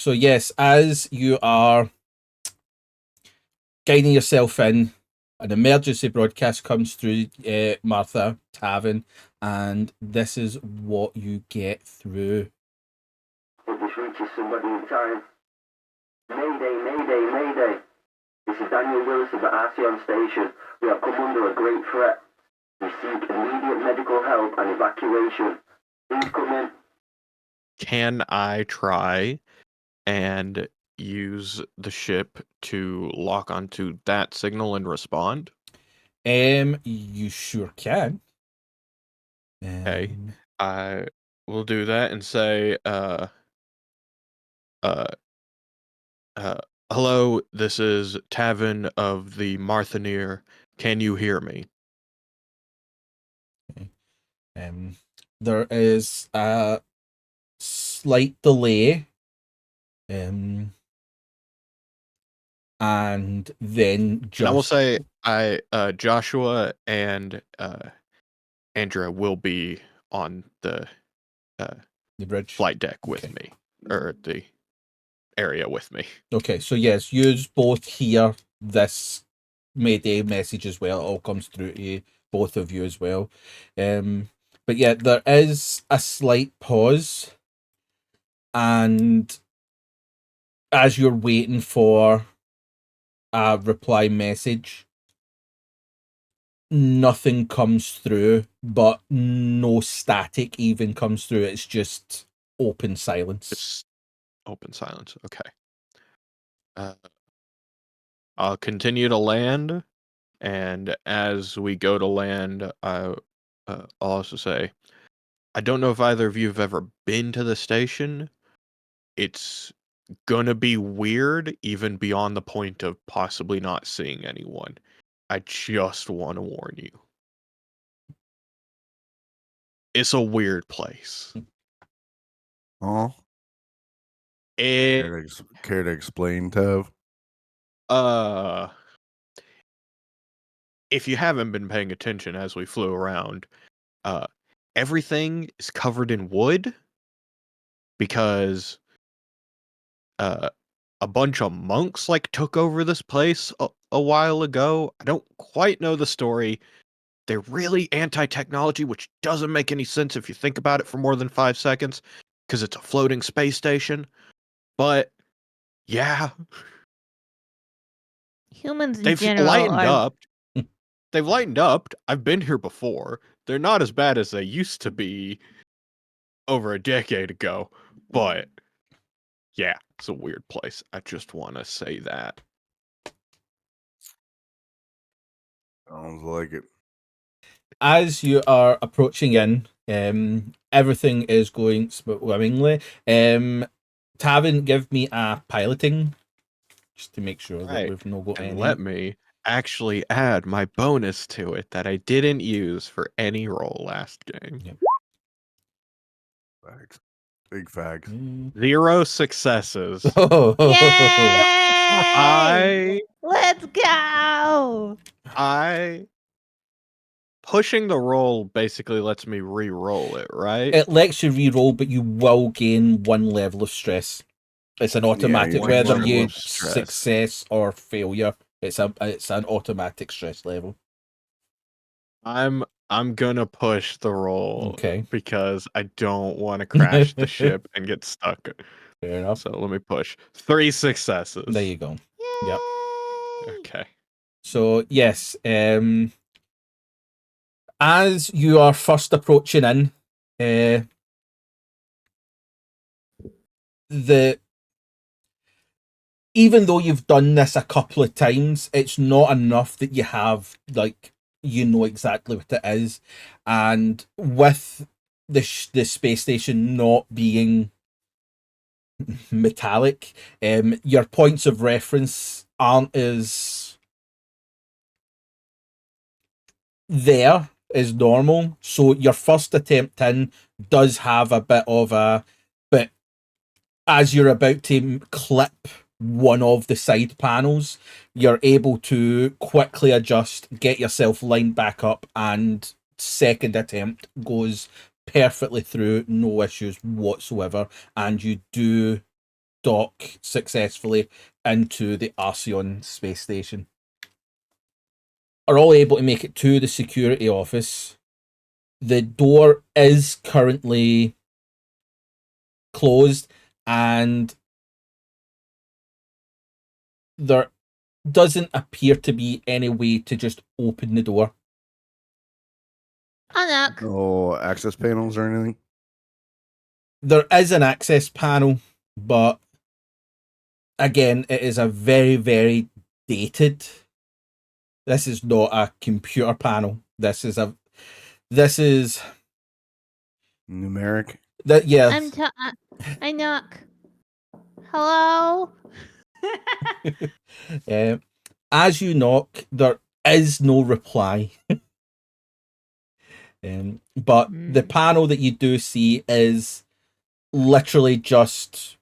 So yes, as you are guiding yourself in, an emergency broadcast comes through, Martha, Tavin, and this is what you get through. If this reaches somebody in time. Mayday, Mayday, Mayday. This is Daniel Willis of the Arceon station. We have come under a great threat. We seek immediate medical help and evacuation. Please come in. Can I try and use the ship to lock onto that signal and respond? You sure can. Okay. I will do that and say, hello, this is Tavin of the Marthaneer. Can you hear me? There is a slight delay, and then just... And I will say, Joshua and Andrea will be on the bridge flight deck with me, or the area with me. Okay, so yes, you both hear this Mayday message as well. It all comes through to you, both of you as well. But yeah, there is a slight pause, and as you're waiting for a reply message, nothing comes through, but no static even comes through. It's just open silence. It's open silence. Okay. I'll continue to land, and as we go to land, I'll also say, I don't know if either of you have ever been to the station. It's gonna be weird, even beyond the point of possibly not seeing anyone. I just want to warn you. It's a weird place. Oh. Care to explain, Tev? If you haven't been paying attention as we flew around, everything is covered in wood because a bunch of monks took over this place a while ago. I don't quite know the story. They're really anti-technology, which doesn't make any sense if you think about it for more than 5 seconds, because it's a floating space station. But yeah, humans in they've general lightened are... up. They've lightened up. I've been here before. They're not as bad as they used to be over a decade ago, but yeah, it's a weird place. I just want to say that. Sounds like it. As you are approaching in, everything is going swimmingly. Tavin, give me a piloting, just to make sure that we've not got and any. Let me actually add my bonus to it that I didn't use for any roll last game. Yep. Facts. Big facts. 0 successes. Yay! Let's go! Pushing the roll basically lets me re-roll it, right? It lets you re-roll, but you will gain 1 level of stress. It's an automatic, whether you success or failure. It's an automatic stress level. I'm gonna push the roll, okay, because I don't want to crash the ship and get stuck. Fair enough. So let me push 3 successes. There you go. Yay! Yep. Okay. So yes, as you are first approaching in, even though you've done this a couple of times, it's not enough that you have you know exactly what it is, and with the space station not being metallic, your points of reference aren't as there as normal. So your first attempt in does have a bit of a, but as you're about to clip one of the side panels, you're able to quickly adjust, get yourself lined back up, and second attempt goes perfectly through, no issues whatsoever, and you do dock successfully into the Arceon space station. Are all able to make it to the security office. The door is currently closed, and there doesn't appear to be any way to just open the door. I'll knock. No access panels or anything. There is an access panel, but again, it is a very, very dated. This is not a computer panel. This is Numeric. that yeah. I knock. Hello? As you knock, there is no reply. But the panel that you do see is literally just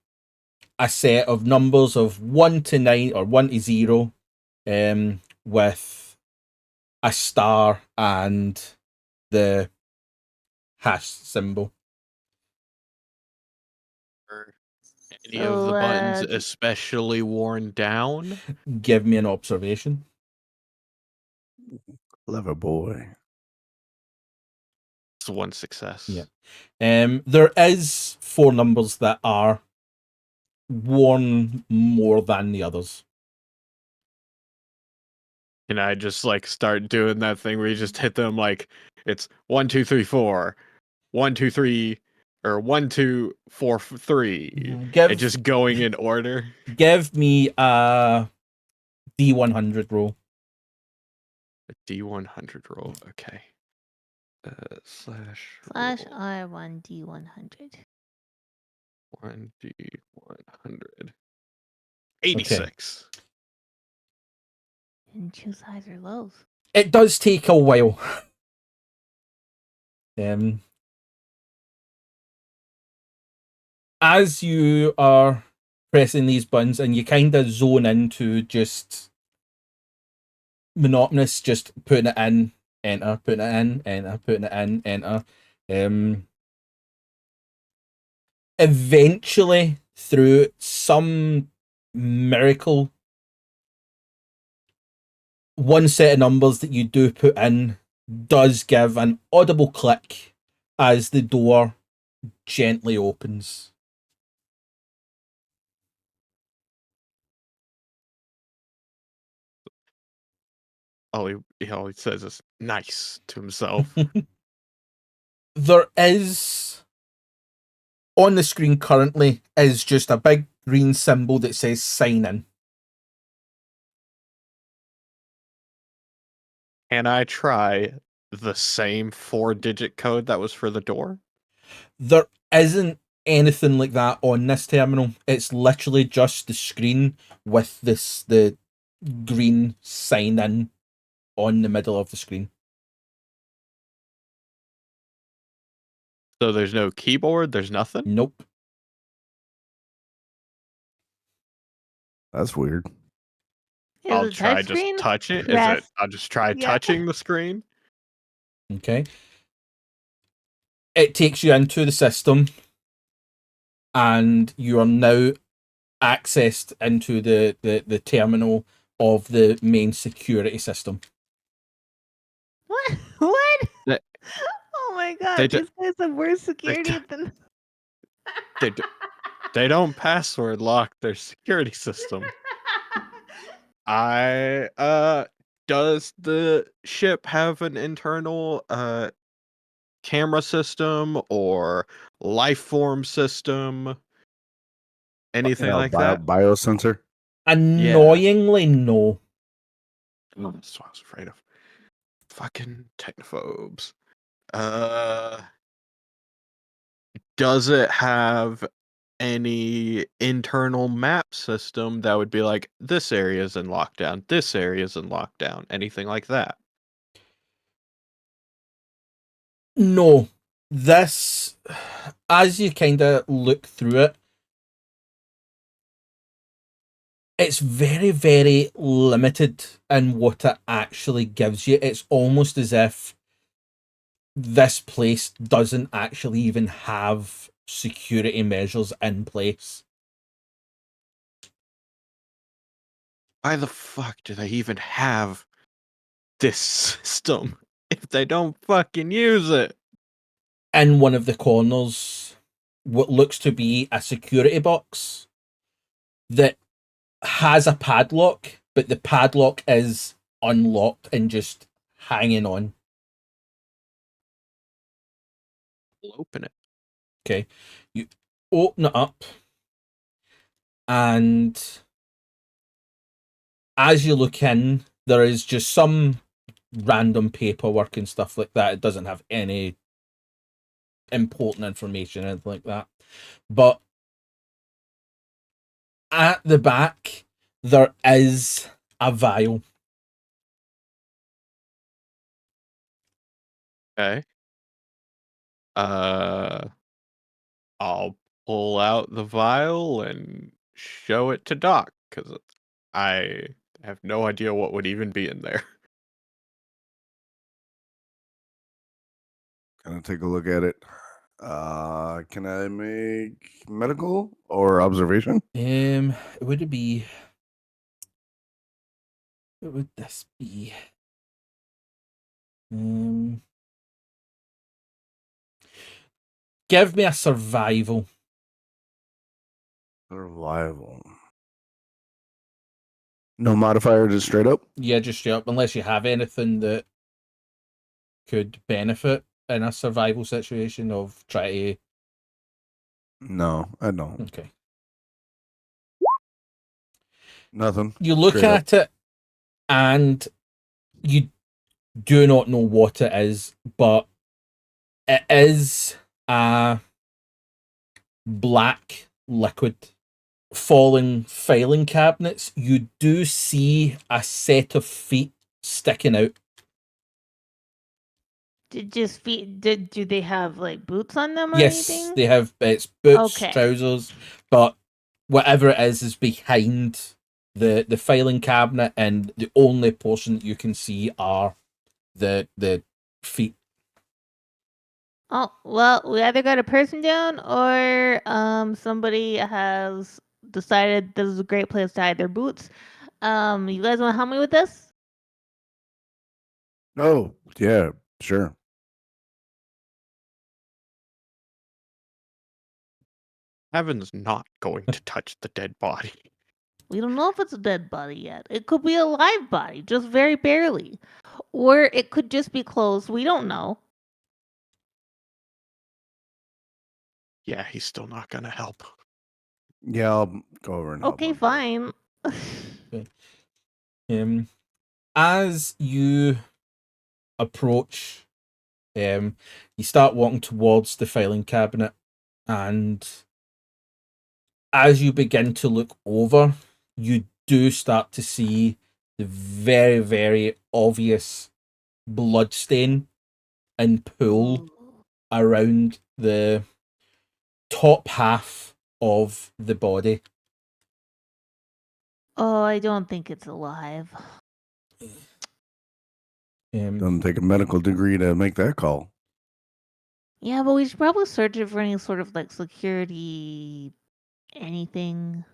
a set of numbers of 1 to 9 or 1 to 0, with a star and the hash symbol. Are any of the buttons especially worn down? Give me an observation. Clever boy. It's one success. Yeah. There is 4 numbers that are worn more than the others. Can I just like start doing that thing where you just hit them like it's 1, 2, 3, 4, 1, 2, 3, or 1, 2, 4, 3, and just going in order? Give me a D100 roll. A D100 roll, okay. Slash R1 D100. 1D100. 86. Okay. And choose highs or lows. It does take a while. As you are pressing these buttons and you kind of zone into just monotonous, just putting it in, enter, putting it in, enter, putting it in, enter. Eventually, through some miracle, one set of numbers that you do put in does give an audible click as the door gently opens. All he says is nice to himself. There is, on the screen currently, is just a big green symbol that says sign in. Can I try the same 4-digit code that was for the door? There isn't anything like that on this terminal. It's literally just the screen with the green sign in on the middle of the screen. So there's no keyboard, there's nothing? Nope. That's weird. I'll try just touch it. I'll just try touching the screen. Okay. It takes you into the system, and you are now accessed into the terminal of the main security system. What? What? Oh my god, these guys have worse security than... They don't password lock their security system. Does the ship have an internal camera system or life form system? Anything like that? Biosensor? Annoyingly, no. Oh, that's what I was afraid of. Fucking technophobes. Does it have any internal map system that would be like, this area is in lockdown, this area is in lockdown, anything like that? No. This, as you kind of look through it, it's very, very limited in what it actually gives you. It's almost as if this place doesn't actually even have security measures in place. Why the fuck do they even have this system if they don't fucking use it? In one of the corners, what looks to be a security box that has a padlock, but the padlock is unlocked and just hanging on. We'll open it. Okay. You open it up, and as you look in, there is just some random paperwork and stuff like that. It doesn't have any important information, anything like that. But at the back, there is a vial. Okay. I'll pull out the vial and show it to Doc, because I have no idea what would even be in there. Gonna take a look at it. Can I make medical or observation? Would it be? What would this be? Give me a survival. Survival. No modifier, just straight up? Yeah, just straight up, unless you have anything that could benefit in a survival situation of try to... No, I don't. Okay. Nothing. You look Straight at it and you do not know what it is, but it is a black liquid. Falling filing cabinets, you do see a set of feet sticking out. Do they have like boots on them or Yes, anything? they have. It's boots, Okay. trousers, but whatever it is behind the filing cabinet, and the only portion that you can see are the feet. Oh, well, we either got a person down or somebody has decided this is a great place to hide their boots. You guys want to help me with this? Oh, yeah, sure. Tavin's not going to touch the dead body. We don't know if it's a dead body yet. It could be a live body, just very barely. Or it could just be closed. We don't know. Yeah, he's still not gonna help. Yeah, I'll go over and help Okay, him. fine. As you approach, you start walking towards the filing cabinet, and as you begin to look over, you do start to see the very, very obvious blood stain and pool around the top half of the body. Oh, I don't think it's alive. Doesn't take a medical degree to make that call. Yeah, but we should probably search it for any sort of like security, anything,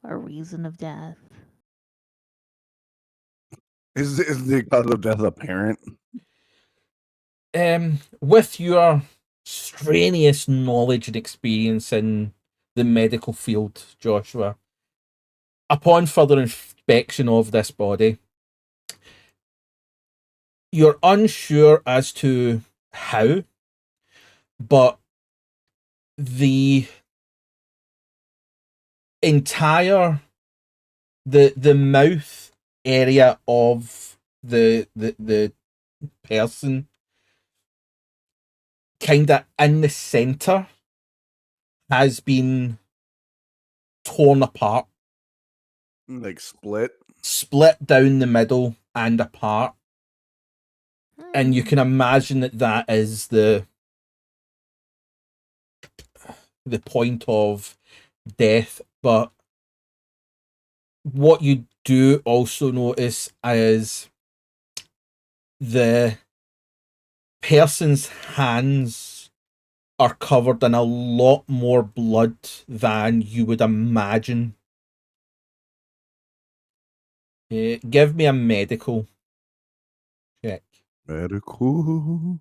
or reason of death. Is the cause of death apparent? With your strenuous knowledge and experience in the medical field, Joshua, upon further inspection of this body, you're unsure as to how, but the entire the mouth area of the person, kind of in the center, has been torn apart, Like split down the middle and apart. And you can imagine that is the point of death. But what you do also notice is the person's hands are covered in a lot more blood than you would imagine. Give me a medical check. Medical.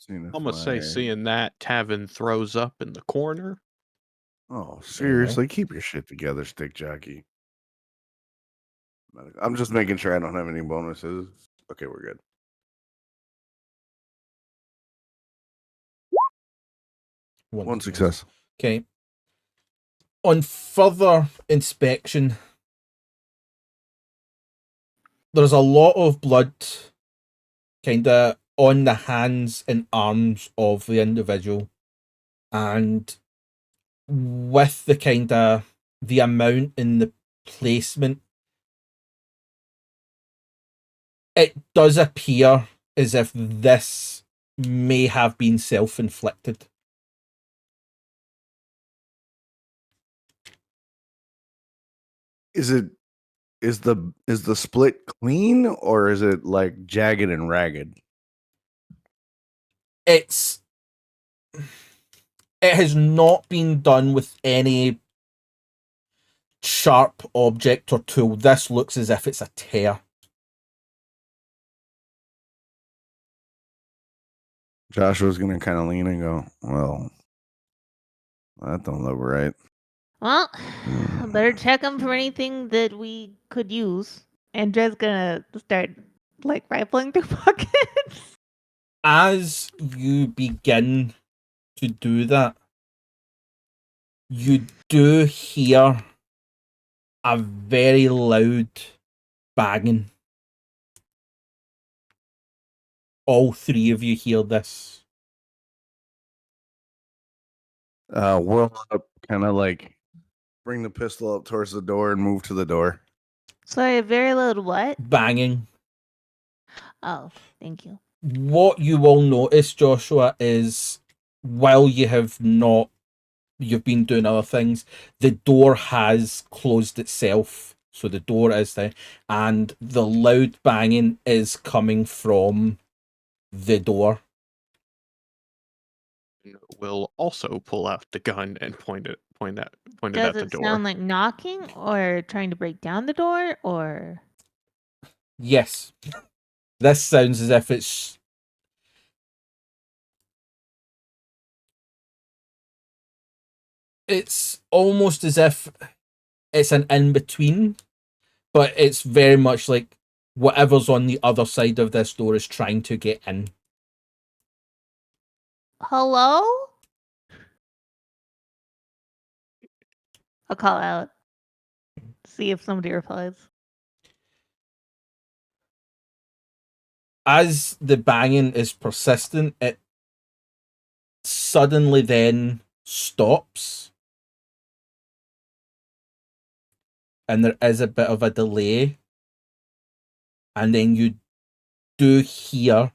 I'm gonna say, seeing that, Tavin throws up in the corner. Oh, seriously, keep your shit together, stick jockey. I'm just making sure I don't have any bonuses. Okay, we're good. One success. Okay. On further inspection, there's a lot of blood kind of on the hands and arms of the individual. And with the kind of the amount in the placement, it does appear as if this may have been self-inflicted. Is the split clean, or is it like jagged and ragged? It has not been done with any sharp object or tool. This looks as if it's a tear. Joshua's gonna kind of lean and go, well, that don't look right. Well, better check them for anything that we could use. Andrea's gonna start like rifling through pockets. As you begin to do that, you do hear a very loud banging. All three of you hear this. Whirl up, kind of like bring the pistol up towards the door and move to the door. Sorry, a very loud what? Banging. Oh, thank you. What you will notice, Joshua, is while you've been doing other things, the door has closed itself. So the door is there, and the loud banging is coming from the door. Will also pull out the gun and point it at the Does it door. sound like knocking or trying to break down the door, or? Yes. This sounds as if it's almost as if it's an in-between, but it's very much like whatever's on the other side of this door is trying to get in. Hello? I'll call out. See if somebody replies. As the banging is persistent, it suddenly then stops. And there is a bit of a delay. And then you do hear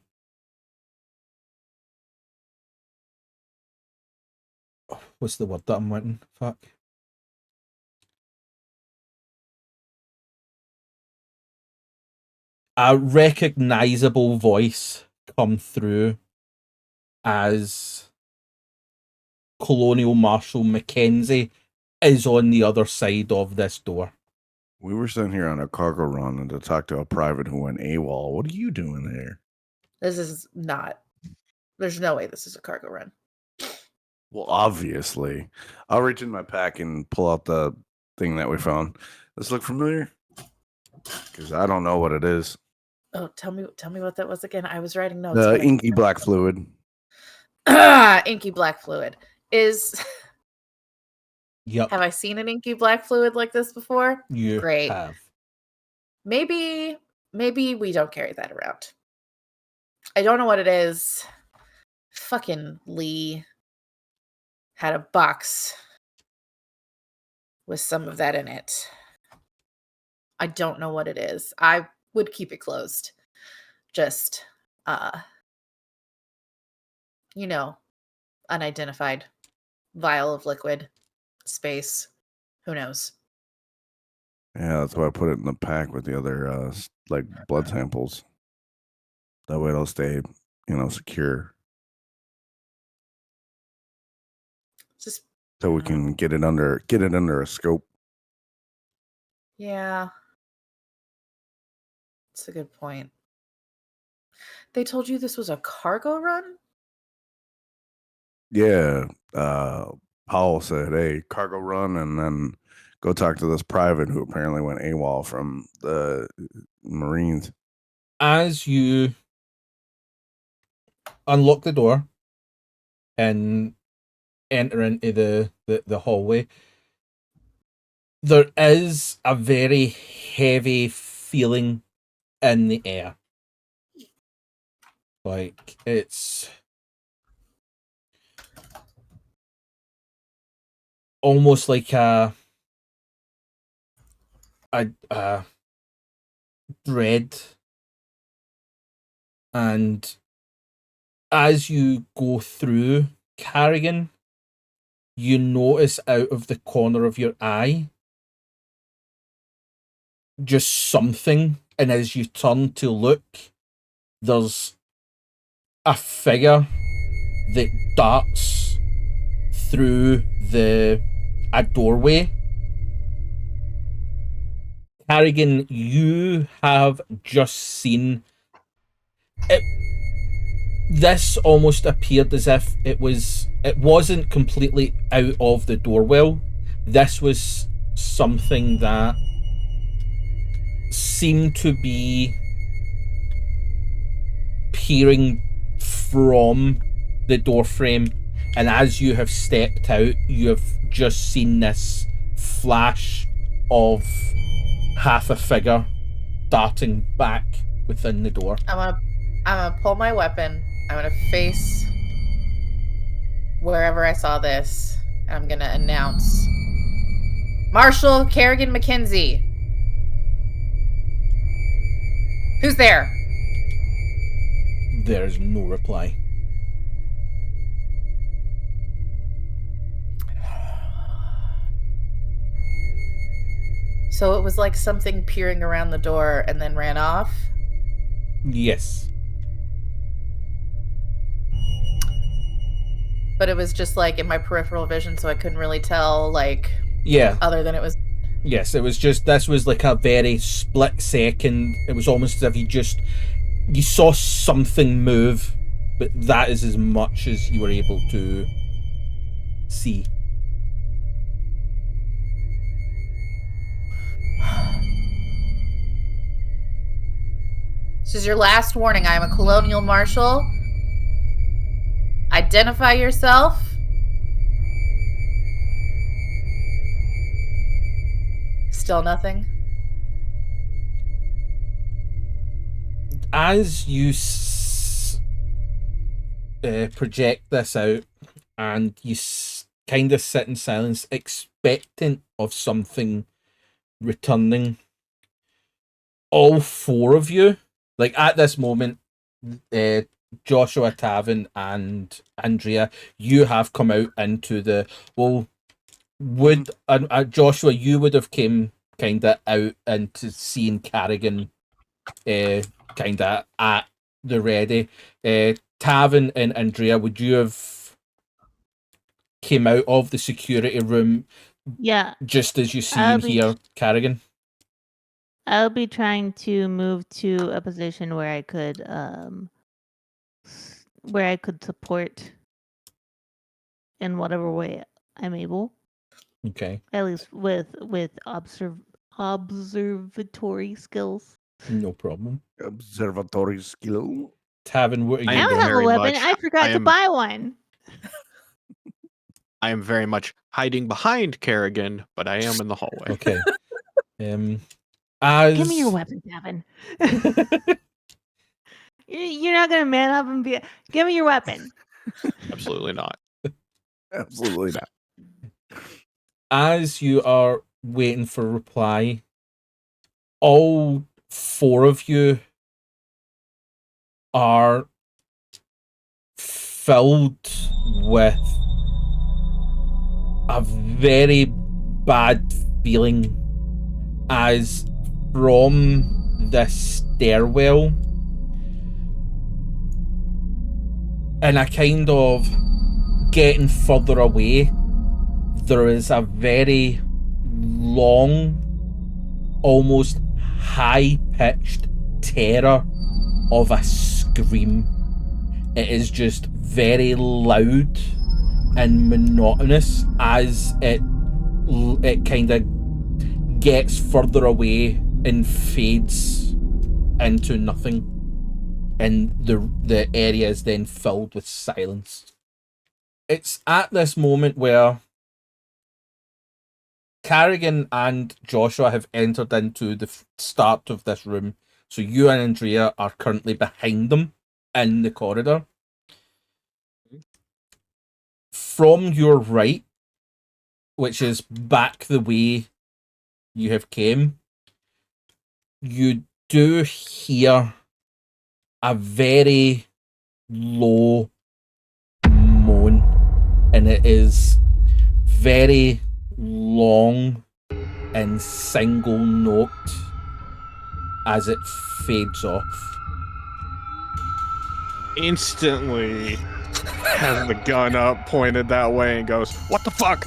what's the word that I'm wanting? Fuck. A recognizable voice come through as Colonial Marshal Mackenzie is on the other side of this door. We were sent here on a cargo run and to talk to a private who went AWOL. What are you doing here? This is not. There's no way this is a cargo run. Well, obviously. I'll reach in my pack and pull out the thing that we found. Does this look familiar? Because I don't know what it is. Oh, tell me what that was again. I was writing notes. The inky black fluid. Inky black fluid is. Yep. Have I seen an inky black fluid like this before? You Great. have. Maybe we don't carry that around. I don't know what it is. Fucking Lee had a box with some of that in it. I don't know what it is. I would keep it closed. Just, unidentified vial of liquid, space. Who knows? Yeah, that's why I put it in the pack with the other blood samples. That way it'll stay, secure. Just So we can get it under a scope. Yeah. That's a good point. They told you this was a cargo run? Yeah. Powell said, hey, cargo run, and then go talk to this private who apparently went AWOL from the Marines. As you unlock the door and enter into the hallway, there is a very heavy feeling in the air. Like, it's almost like a dread. And as you go through Carrigan, you notice out of the corner of your eye just something, and as you turn to look, there's a figure that darts through a doorway. Carrigan, you have just seen it. This almost appeared as if it wasn't completely out of the doorwell. This was something that seemed to be peering from the door frame, and as you have stepped out, you have just seen this flash of half a figure darting back within the door. I'm gonna pull my weapon. I'm gonna face wherever I saw this. And I'm gonna announce Marshal Carrigan Mackenzie. Who's there? There's no reply. So it was like something peering around the door and then ran off? Yes. But it was just like in my peripheral vision, so I couldn't really tell, like, Yeah. other than it was... Yes, it was just, this was like a very split second. It was almost as if you saw something move, but that is as much as you were able to see. This is your last warning. I am a colonial marshal. Identify yourself. Still nothing. As you project this out, and you kind of sit in silence, expectant of something returning, all four of you, like at this moment, Joshua, Tavin, and Andrea, you have come out into the, well, would Joshua, you would have came kind of out into seeing Carrigan kind of at the ready. Tavin and Andrea, would you have came out of the security room just as you seen here Carrigan? I'll be trying to move to a position where I could support in whatever way I'm able. Okay. At least with observatory skills. No problem. Observatory skill. Tavin, what are you I don't have a weapon. I forgot to buy one. I am very much hiding behind Carrigan, but I am in the hallway. Okay. Give me your weapon, Tavin. You're not gonna man up and be. Give me your weapon. Absolutely not. Absolutely not. As you are waiting for a reply, all four of you are filled with a very bad feeling as from the stairwell and a kind of getting further away, there is a very long almost high-pitched terror of a scream. It is just very loud and monotonous as it kind of gets further away and fades into nothing, and the area is then filled with silence. It's at this moment where Carrigan and Joshua have entered into the start of this room, so you and Andrea are currently behind them in the corridor. From your right, which is back the way you have came, you do hear a very low moan, and it is very long and single note as it fades off. Instantly has the gun up, pointed that way, and goes, "What the fuck?"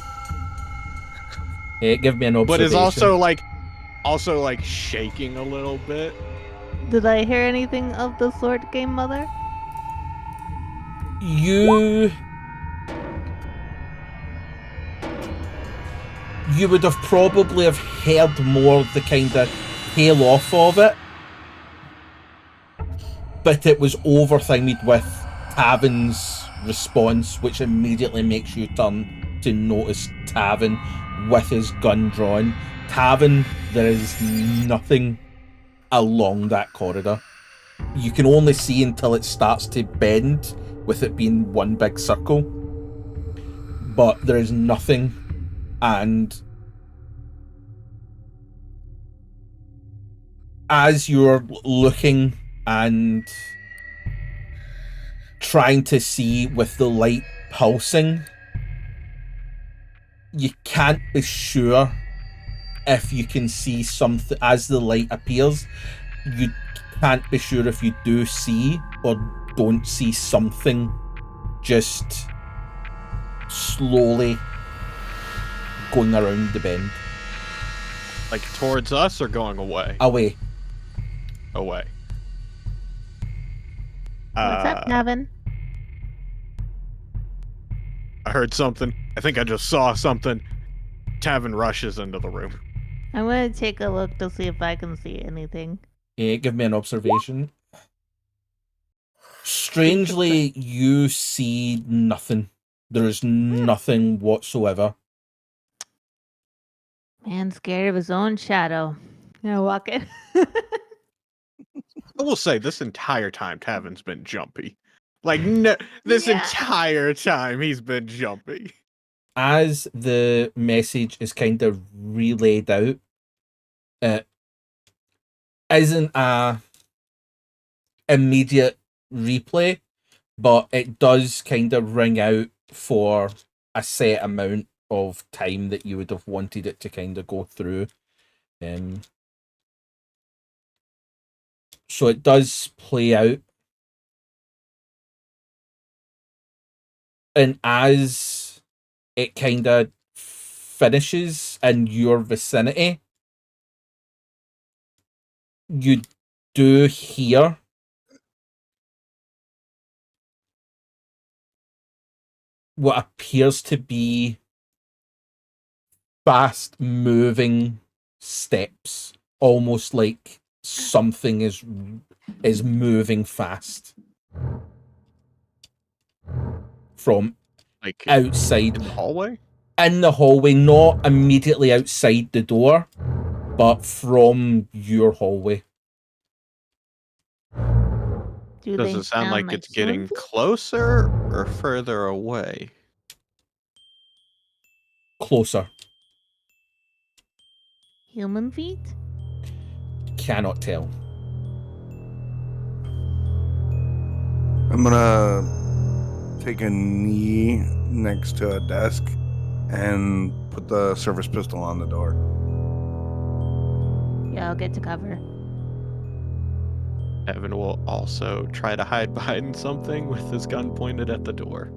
Give me an observation. But is also like shaking a little bit. Did I hear anything of the sort, Game Mother? You would have probably have heard more of the kind of tail off of it, but it was over-thingied with Tavin's response, which immediately makes you turn to notice Tavin with his gun drawn. Tavin, there is nothing along that corridor. You can only see until it starts to bend, with it being one big circle. But there is nothing, and as you're looking and trying to see with the light pulsing, you can't be sure if you can see something as the light appears. You can't be sure if you do see or don't see something just slowly going around the bend. Like towards us or going away? Away. Away. What's up, Tavin? I heard something. I think I just saw something. Tavin rushes into the room. I'm gonna take a look to see if I can see anything. Give me an observation. Strangely, you see nothing. There is nothing whatsoever. Man scared of his own shadow. You know, walk in. I will say, this entire time, Tavin's been jumpy. Like, no, this entire time, he's been jumpy. As the message is kind of relayed out, it isn't a immediate replay, but it does kind of ring out for a set amount of time that you would have wanted it to kind of go through. So it does play out. And as it kind of finishes in your vicinity, you do hear what appears to be fast moving steps, almost like something is moving fast from Like outside in the hallway? in the hallway, not immediately outside the door, but from your hallway. Does it sound like it's getting closer or further away? Closer. Human feet? Cannot tell. I'm gonna take a knee next to a desk and put the service pistol on the door. Yeah, I'll get to cover. Evan will also try to hide behind something with his gun pointed at the door.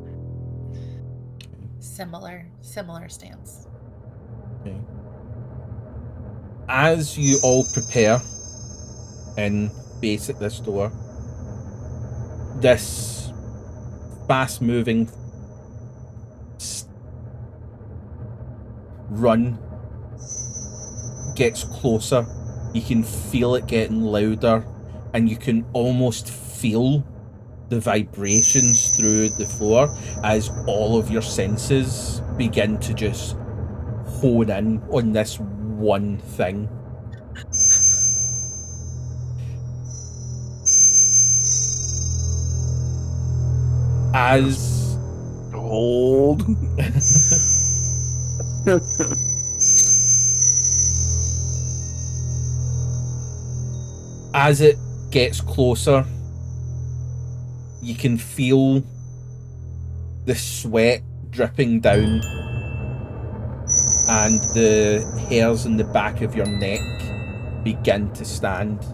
Similar stance. Okay. As you all prepare and face at this door, this fast-moving run gets closer. You can feel it getting louder, and you can almost feel the vibrations through the floor as all of your senses begin to just hone in on this one thing. As Hold. as it gets closer, you can feel the sweat dripping down and the hairs in the back of your neck begin to stand.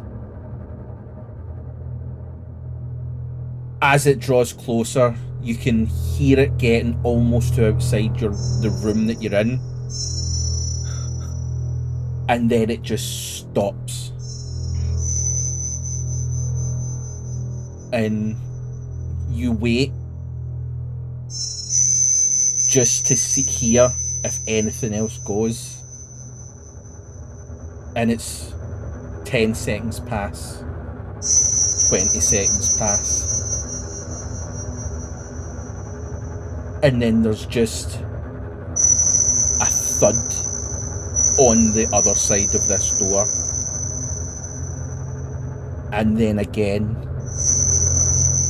As it draws closer, you can hear it getting almost to outside the room that you're in. And then it just stops. And you wait just to hear if anything else goes. And it's 10 seconds pass. 20 seconds pass. And then there's just a thud on the other side of this door. And then again.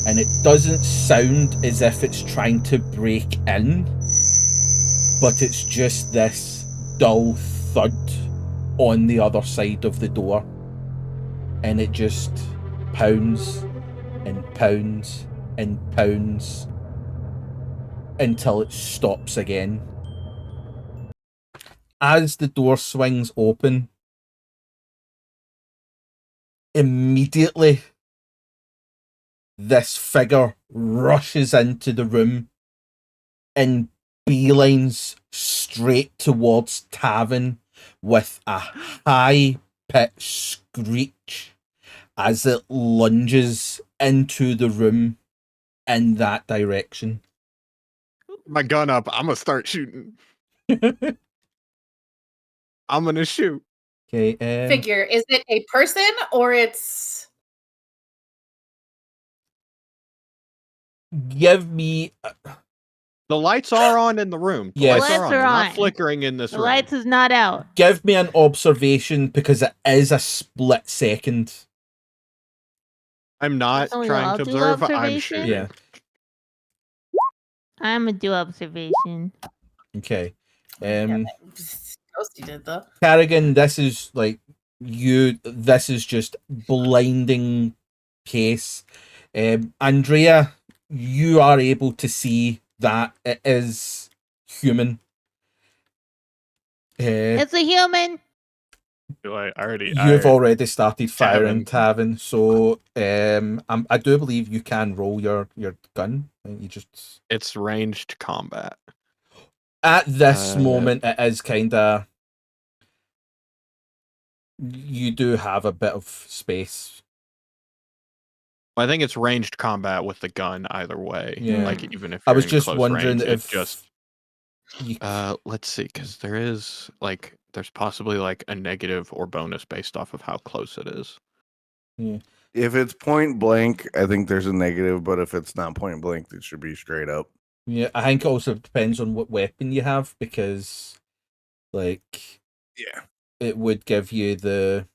And it doesn't sound as if it's trying to break in, but it's just this dull thud on the other side of the door. And it just pounds and pounds and pounds until it stops again. As the door swings open, immediately this figure rushes into the room and beelines straight towards Tavin with a high-pitched screech as it lunges into the room in that direction. My gun up. I'm gonna start shooting. I'm gonna shoot. Okay. Figure, is it a person or it's... Give me. The lights are on in the room. The Yes. lights are on. The They're lights are not on. flickering in this The room. lights is not out. Give me an observation because it is a split second. I'm not Oh, trying I'll to do observe. I'm observation? shooting. Yeah. I'm gonna do observation. Okay. Ghosty did though. Carrigan, this is like you. This is just blinding pace. Andrea, you are able to see that it is human. It's a human. I already. You've already started firing, Tavin. Tavin. So I do believe you can roll your gun. You just It's ranged combat. at this moment it is kind of. You do have a bit of space. I think it's ranged combat with the gun either way. Yeah. Like even if I you're was in just close wondering range, if it just. You... Let's see, because there's possibly like a negative or bonus based off of how close it is. Yeah. If it's point blank, I think there's a negative, but if it's not point blank, it should be straight up. Yeah, I think it also depends on what weapon you have because, like, yeah, it would give you the.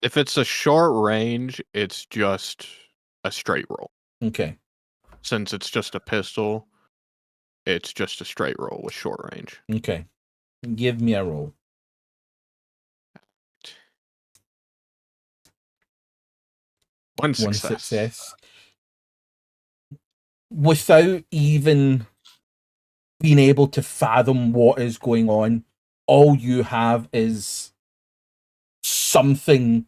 If it's a short range, it's just a straight roll. Okay. Since it's just a pistol, it's just a straight roll with short range. Okay. Give me a roll. One success. Without even being able to fathom what is going on, all you have is something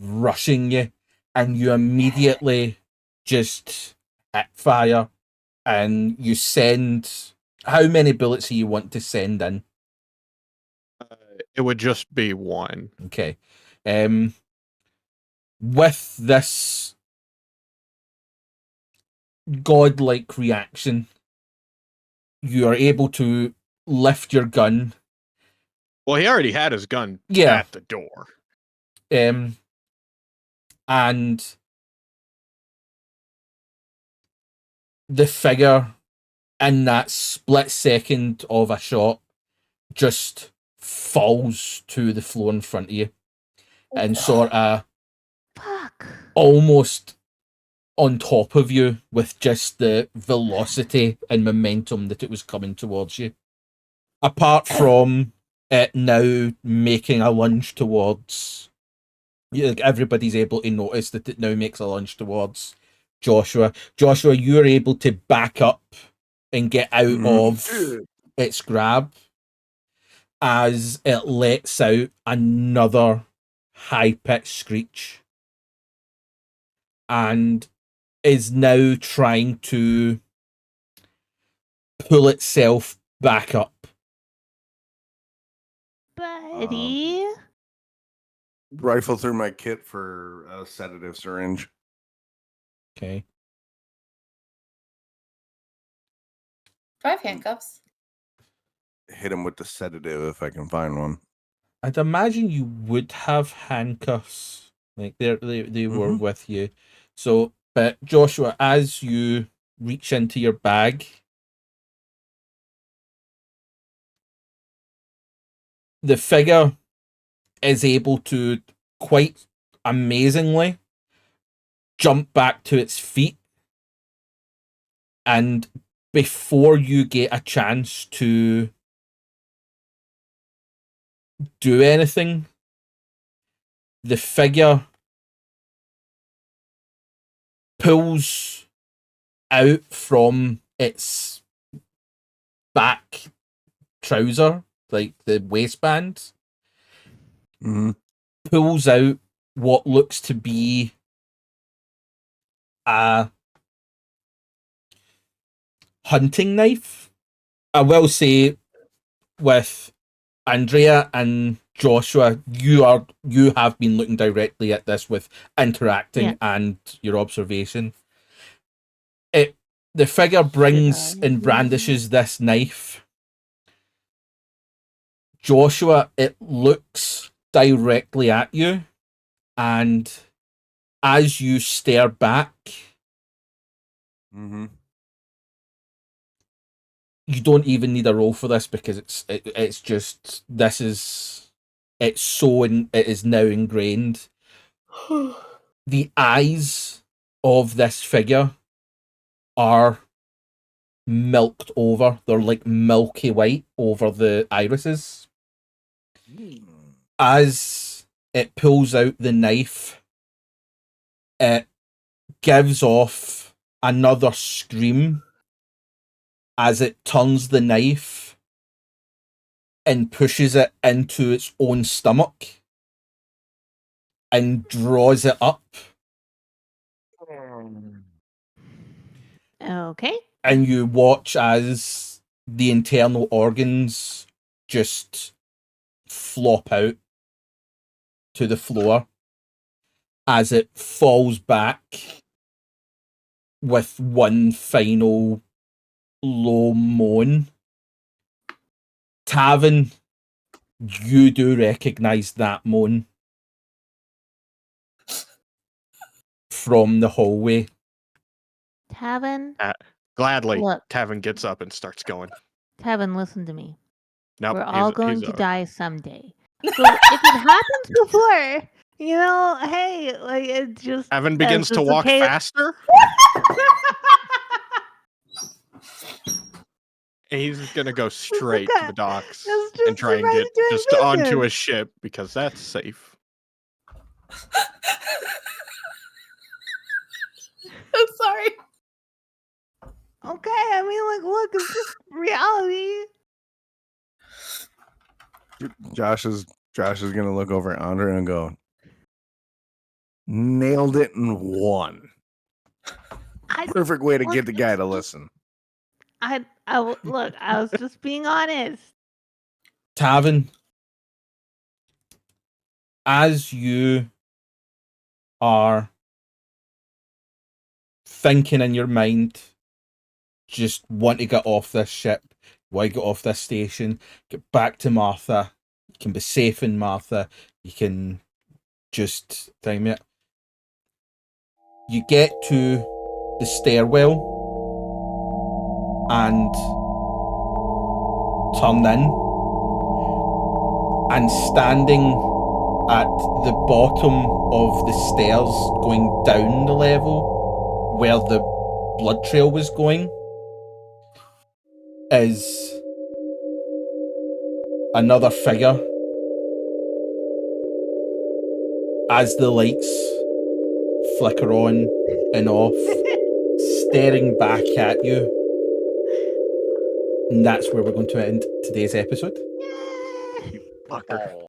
rushing you, and you immediately just hit fire, and you send. How many bullets do you want to send in? It would just be one. Okay. With this godlike reaction, you are able to lift your gun. Well, he already had his gun Yeah. at the door. And the figure in that split second of a shot just falls to the floor in front of you and sort of Fuck. almost on top of you with just the velocity and momentum that it was coming towards you. Apart from it now making a lunge towards, like, everybody's able to notice that it now makes a lunge towards Joshua. Joshua, you're able to back up and get out of its grab as it lets out another high-pitched screech and is now trying to pull itself back up. Buddy. Rifle through my kit for a sedative syringe. Okay. 5 handcuffs. Hit him with the sedative if I can find one. I'd imagine you would have handcuffs. Like they were with you. So, but Joshua, as you reach into your bag, the figure is able to quite amazingly jump back to its feet, and before you get a chance to do anything, the figure pulls out from its back trouser, like the waistband, pulls out what looks to be a hunting knife. I will say, with Andrea and Joshua, you have been looking directly at this with interacting and your observation. The figure brings and brandishes this knife. Joshua, it looks directly at you, and as you stare back, you don't even need a roll for this because it is now ingrained. The eyes of this figure are milked over. They're like milky white over the irises. As it pulls out the knife, it gives off another scream as it turns the knife and pushes it into its own stomach and draws it up. Okay. And you watch as the internal organs just flop out to the floor as it falls back with one final low moan. Tavin, you do recognize that moan from the hallway. Tavin. Gladly, Look. Tavin gets up and starts going. Tavin, listen to me. Nope, We're all going he's to die someday. So if it happens before, hey, like, it just... Tavin begins to walk faster. And he's going to go straight to the docks and try and get just onto a ship because that's safe. I'm sorry. Okay, I mean, like, look, it's just reality. Josh is gonna look over at Andrea and go, nailed it in one. Perfect way to get the guy to listen. Look, I was just being honest. Tavin, as you are thinking in your mind, just want to get off this ship, want to get off this station, get back to Martha. You can be safe in Martha. You can just time it. You get to the stairwell and turn in, and standing at the bottom of the stairs going down the level where the blood trail was going is another figure. As the lights flicker on and off, staring back at you. And that's where we're going to end today's episode. Fucker.